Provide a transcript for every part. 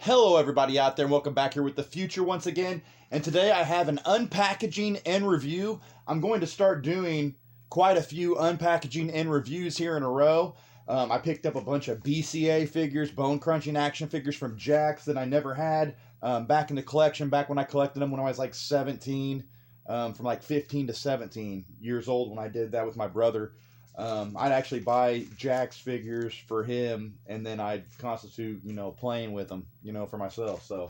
Hello everybody out there, and welcome back here with the future once again. And today I have an unpackaging and review. I'm going to start doing quite a few unpackaging and reviews here in a row. I picked up a bunch of BCA figures, bone crunching action figures from Jakks that I never had back in the collection, back when I collected them when I was like 17, from like 15 to 17 years old when I did that with my brother. I'd actually buy Jakks figures for him, and then I'd constitute, playing with them, for myself. So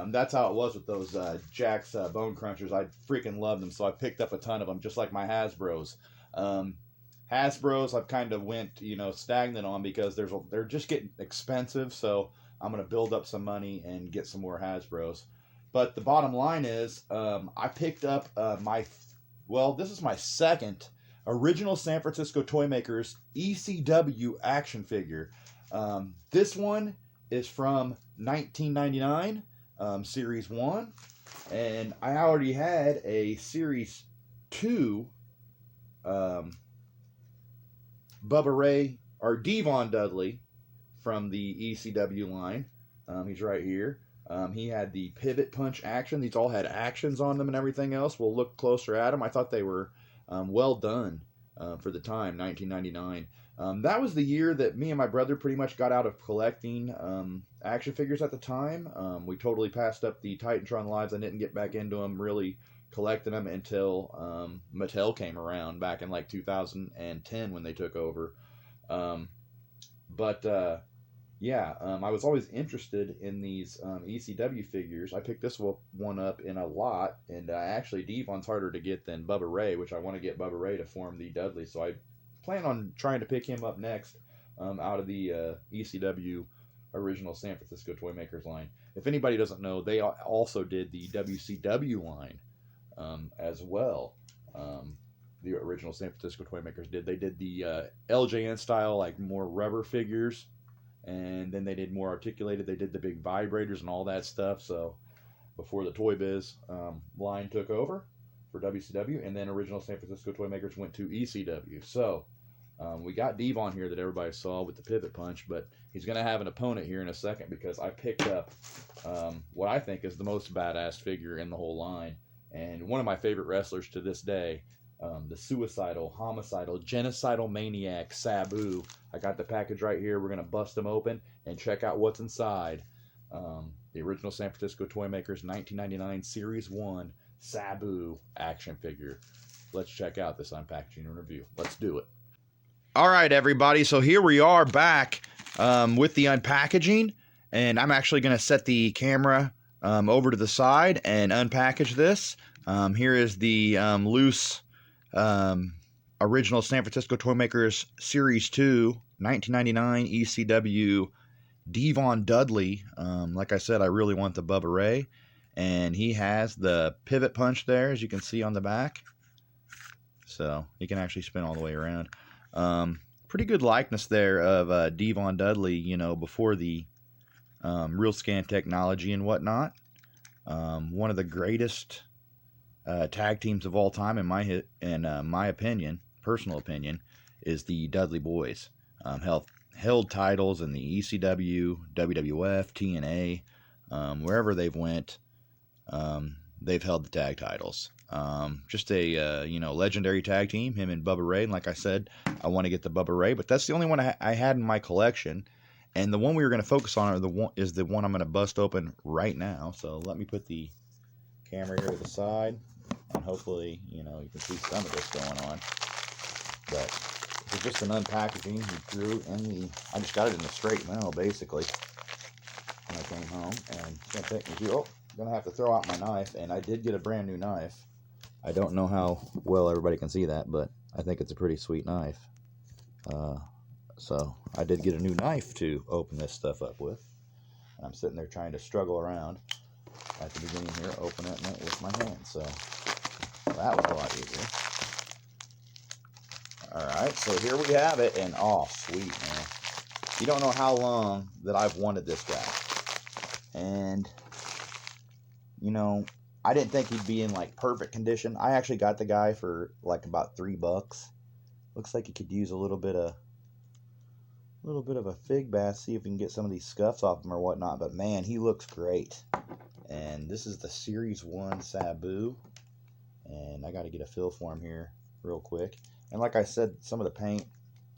that's how it was with those Jakks Bone Crunchers. I freaking loved them, so I picked up a ton of them, just like my Hasbros. Hasbros, I've kind of went, stagnant on because they're just getting expensive. So I'm gonna build up some money and get some more Hasbros. But the bottom line is, I picked up this is my second original San Francisco Toy Makers ECW action figure. This one is from 1999, Series 1, and I already had a Series 2 Bubba Ray, or Devon Dudley, from the ECW line. He's right here. He had the pivot punch action. These all had actions on them and everything else. We'll look closer at them. I thought they were well done for the time, 1999. That was the year that me and my brother pretty much got out of collecting action figures at the time. We totally passed up the Titantron lives. I didn't get back into them, really collecting them until Mattel came around back in like 2010 when they took over. I was always interested in these ECW figures. I picked this one up in a lot, and actually Devon's harder to get than Bubba Ray, which I want to get Bubba Ray to form the Dudley, so I plan on trying to pick him up next out of the ECW original San Francisco Toy Makers line. If anybody doesn't know, they also did the WCW line as well. The original San Francisco Toy Makers did. They did the LJN style, like more rubber figures, and then they did more articulated. They did the big vibrators and all that stuff. So before the Toy Biz line took over for WCW, and then original San Francisco Toy Makers went to ECW. So we got Devon here that everybody saw with the pivot punch, but he's going to have an opponent here in a second because I picked up what I think is the most badass figure in the whole line, and one of my favorite wrestlers to this day, the suicidal, homicidal, genocidal maniac Sabu. I got the package right here. We're going to bust them open and check out what's inside. The original San Francisco Toy Makers 1999 Series 1 Sabu action figure. Let's check out this unpackaging and review. Let's do it. All right, everybody. So here we are back with the unpackaging, and I'm actually going to set the camera over to the side and unpackage this. Here is the loose original San Francisco Toy Makers Series 2 1999 ECW Devon Dudley. Like I said, I really want the Bubba Ray, and he has the pivot punch there, as you can see on the back, so he can actually spin all the way around. Pretty good likeness there of Devon Dudley, before the real scan technology and whatnot. One of the greatest tag teams of all time, in my opinion, personal opinion, is the Dudley Boys. Held titles in the ECW, WWF, TNA, wherever they've went, they've held the tag titles. Just a legendary tag team, him and Bubba Ray. And like I said, I want to get the Bubba Ray, but that's the only one I had in my collection. And the one we were going to focus on is the one I'm going to bust open right now. So let me put the camera here to the side, and hopefully, you can see some of this going on. But this is just an unpackaging. He threw in I just got it in the straight mail, basically, when I came home. And it's going to take me I'm going to have to throw out my knife, and I did get a brand new knife. I don't know how well everybody can see that, but I think it's a pretty sweet knife. So I did get a new knife to open this stuff up with. And I'm sitting there trying to struggle around at the beginning here, opening it with my hands. So that was a lot easier. Alright, so here we have it, and oh, sweet, man. You don't know how long that I've wanted this guy. And, I didn't think he'd be in, like, perfect condition. I actually got the guy for, like, about $3. Looks like he could use a little bit of A little bit of a fig bath, see if we can get some of these scuffs off him or whatnot. But man, he looks great. And this is the Series 1 Sabu. And I got to get a feel for him here real quick. And like I said, some of the paint,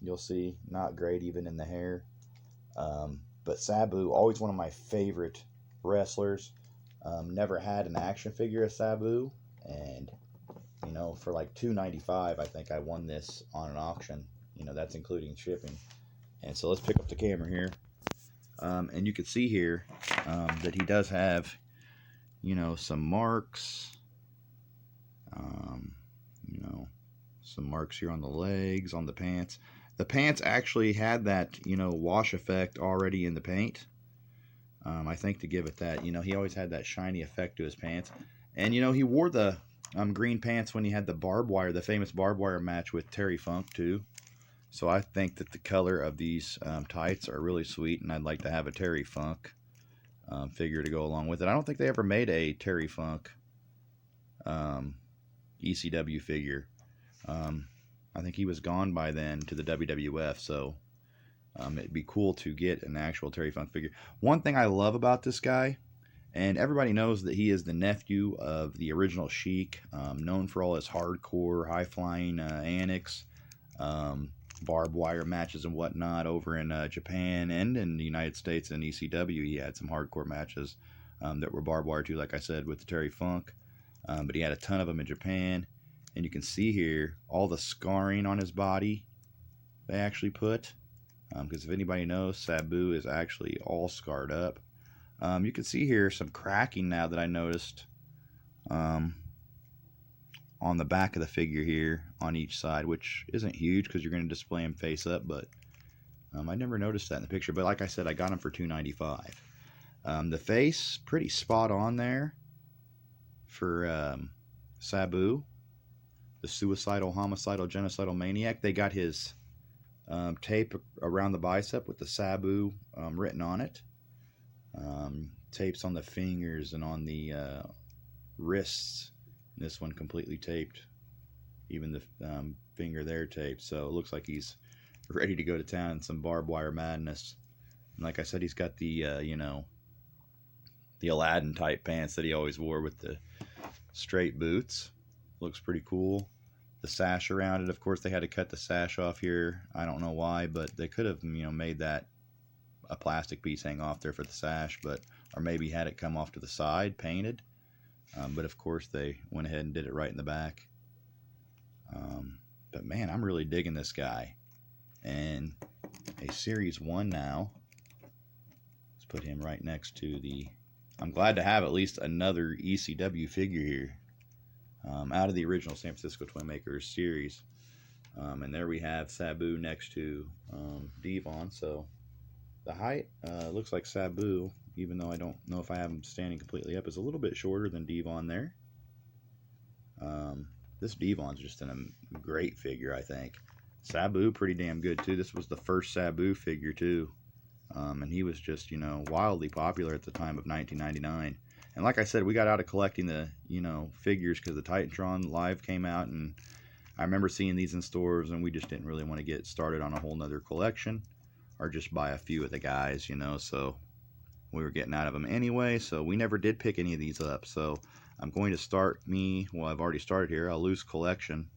you'll see, not great even in the hair. But Sabu, always one of my favorite wrestlers. Never had an action figure of Sabu. And, you know, for like $2.95, I think I won this on an auction. You know, that's including shipping. And so let's pick up the camera here. And you can see here that he does have, you know, some marks. You know, some marks here on the legs, on the pants. The pants actually had that, you know, wash effect already in the paint. I think to give it that, you know, he always had that shiny effect to his pants. And, you know, he wore the green pants when he had the barbed wire, the famous barbed wire match with Terry Funk, too. So I think that the color of these tights are really sweet, and I'd like to have a Terry Funk figure to go along with it. I don't think they ever made a Terry Funk ECW figure. I think he was gone by then to the WWF, so it'd be cool to get an actual Terry Funk figure. One thing I love about this guy, and everybody knows that he is the nephew of the original Sheik, known for all his hardcore, high-flying annex, barbed wire matches and whatnot over in Japan and in the United States and ECW. He had some hardcore matches that were barbed wire too, like I said, with the Terry Funk. But he had a ton of them in Japan. And you can see here all the scarring on his body they actually put. Because if anybody knows, Sabu is actually all scarred up. You can see here some cracking now that I noticed on the back of the figure here on each side, which isn't huge because you're going to display him face up, but I never noticed that in the picture. But like I said, I got him for $2.95. The face, pretty spot on there for Sabu, the suicidal, homicidal, genocidal maniac. They got his tape around the bicep with the Sabu written on it. Tapes on the fingers and on the wrists. This one completely taped, even the finger there taped, so it looks like he's ready to go to town in some barbed wire madness. And like I said, he's got the you know, the Aladdin type pants that he always wore with the straight boots. Looks pretty cool. The sash around it, of course, they had to cut the sash off here. I don't know why, but they could have, you know, made that a plastic piece hang off there for the sash, but or maybe had it come off to the side, painted. But of course they went ahead and did it right in the back. But man, I'm really digging this guy. And a Series 1 now. Let's put him right next to the... I'm glad to have at least another ECW figure here. Out of the original San Francisco Toy Makers series. And there we have Sabu next to Devon. So the height looks like Sabu, even though I don't know if I have him standing completely up, is a little bit shorter than Devon there. This Devon's just in a great figure, I think. Sabu, pretty damn good, too. This was the first Sabu figure, too. And he was just, you know, wildly popular at the time of 1999. And like I said, we got out of collecting the, you know, figures because the Titantron Live came out, and I remember seeing these in stores, and we just didn't really want to get started on a whole nother collection or just buy a few of the guys, you know, so we were getting out of them anyway, so we never did pick any of these up. So I'm going to start well, I've already started here, a loose collection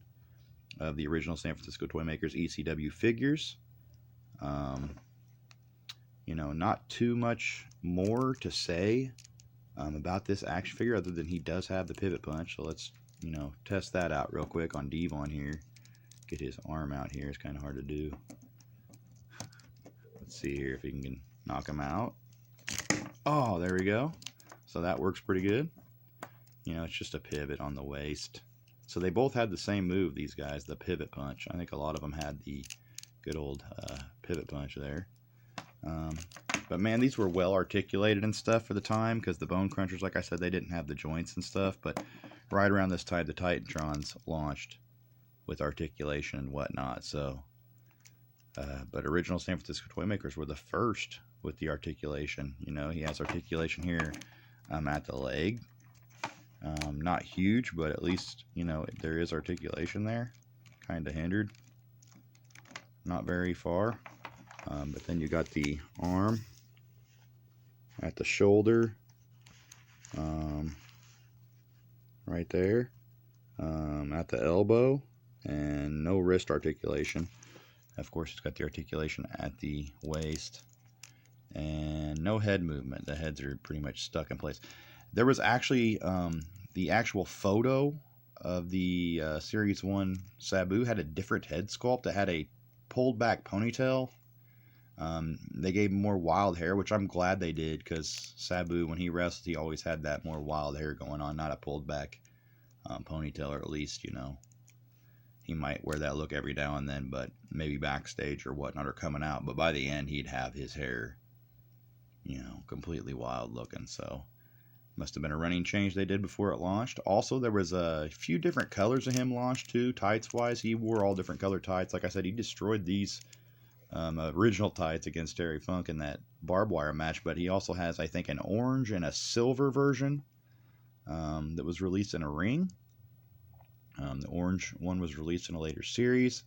of the original San Francisco Toy Makers ECW figures. You know, not too much more to say about this action figure other than he does have the pivot punch. So let's, you know, test that out real quick on Devon here. Get his arm out here. It's kind of hard to do. Let's see here if he can knock him out. Oh, there we go. So that works pretty good. You know, it's just a pivot on the waist. So they both had the same move, these guys, the pivot punch. I think a lot of them had the good old pivot punch there. But man, these were well articulated and stuff for the time, because the Bone Crunchers, like I said, they didn't have the joints and stuff. But right around this time, the Titantrons launched with articulation and whatnot. So, but original San Francisco Toy Makers were the first with the articulation. You know, he has articulation here at the leg. Not huge, but at least, you know, there is articulation there. Kind of hindered. Not very far. But then you got the arm at the shoulder, right there, at the elbow, and no wrist articulation. Of course, it's got the articulation at the waist, and no head movement. The heads are pretty much stuck in place. There was actually the actual photo of the Series 1 Sabu had a different head sculpt. That had a pulled back ponytail. They gave him more wild hair, which I'm glad they did, because Sabu, when he wrestled, he always had that more wild hair going on, not a pulled back ponytail, or at least, you know, he might wear that look every now and then, but maybe backstage or whatnot, or coming out. But by the end, he'd have his hair, you know, completely wild looking. So must have been a running change they did before it launched. Also, there was a few different colors of him launched too, tights wise. He wore all different color tights. Like I said, he destroyed these original tights against Terry Funk in that barbed wire match. But he also has, I think, an orange and a silver version that was released in a ring. The orange one was released in a later series.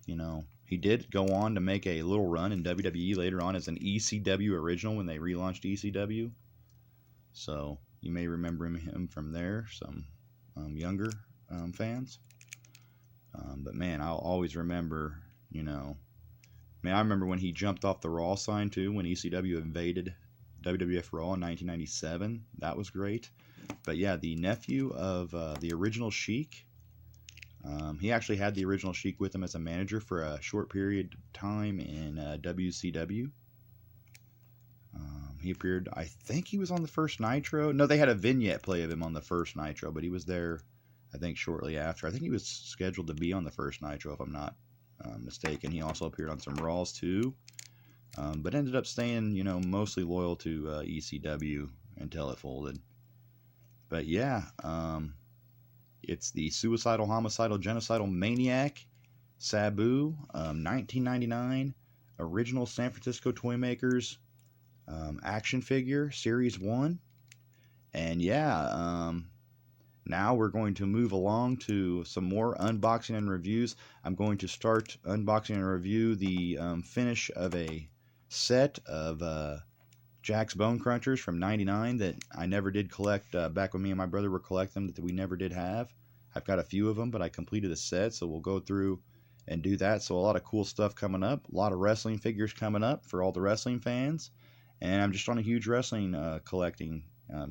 You know, he did go on to make a little run in WWE later on as an ECW original when they relaunched ECW. So you may remember him from there, some younger fans. But man, I'll always remember, you know, man, I remember when he jumped off the Raw sign too, when ECW invaded WWF Raw in 1997. That was great. But yeah, the nephew of the original Sheik, he actually had the original Sheik with him as a manager for a short period of time in WCW. He appeared, I think he was on the first Nitro. No, they had a vignette play of him on the first Nitro, but he was there, I think, shortly after. I think he was scheduled to be on the first Nitro, if I'm not mistaken. He also appeared on some Raws too, but ended up staying, you know, mostly loyal to ECW until it folded. But yeah, it's the suicidal, homicidal, genocidal maniac Sabu, 1999 original San Francisco Toymakers action figure, Series 1. And yeah, now we're going to move along to some more unboxing and reviews. I'm going to start unboxing and review the finish of a set of Jack's Bone Crunchers from '99 that I never did collect back when me and my brother were collecting them, that we never did have. I've got a few of them, but I completed a set, so we'll go through and do that. So a lot of cool stuff coming up, a lot of wrestling figures coming up for all the wrestling fans, and I'm just on a huge wrestling collecting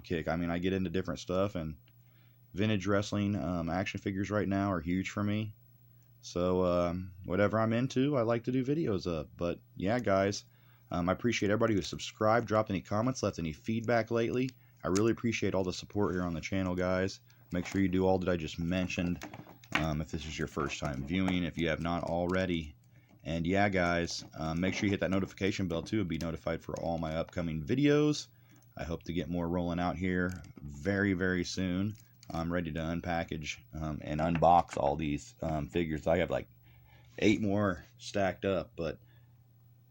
kick. I mean, I get into different stuff, and vintage wrestling action figures right now are huge for me. So whatever I'm into, I like to do videos of. But yeah, guys, I appreciate everybody who subscribed, dropped any comments, left any feedback lately. I really appreciate all the support here on the channel, guys. Make sure you do all that I just mentioned if this is your first time viewing, if you have not already. And yeah, guys, make sure you hit that notification bell too to be notified for all my upcoming videos. I hope to get more rolling out here very, very soon. I'm ready to unpackage and unbox all these figures. I have like 8 more stacked up, but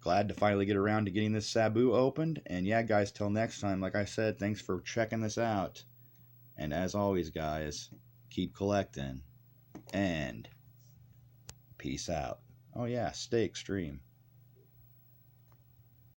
glad to finally get around to getting this Sabu opened. And yeah, guys, till next time, like I said, thanks for checking this out. And as always, guys, keep collecting and peace out. Oh yeah, stay extreme.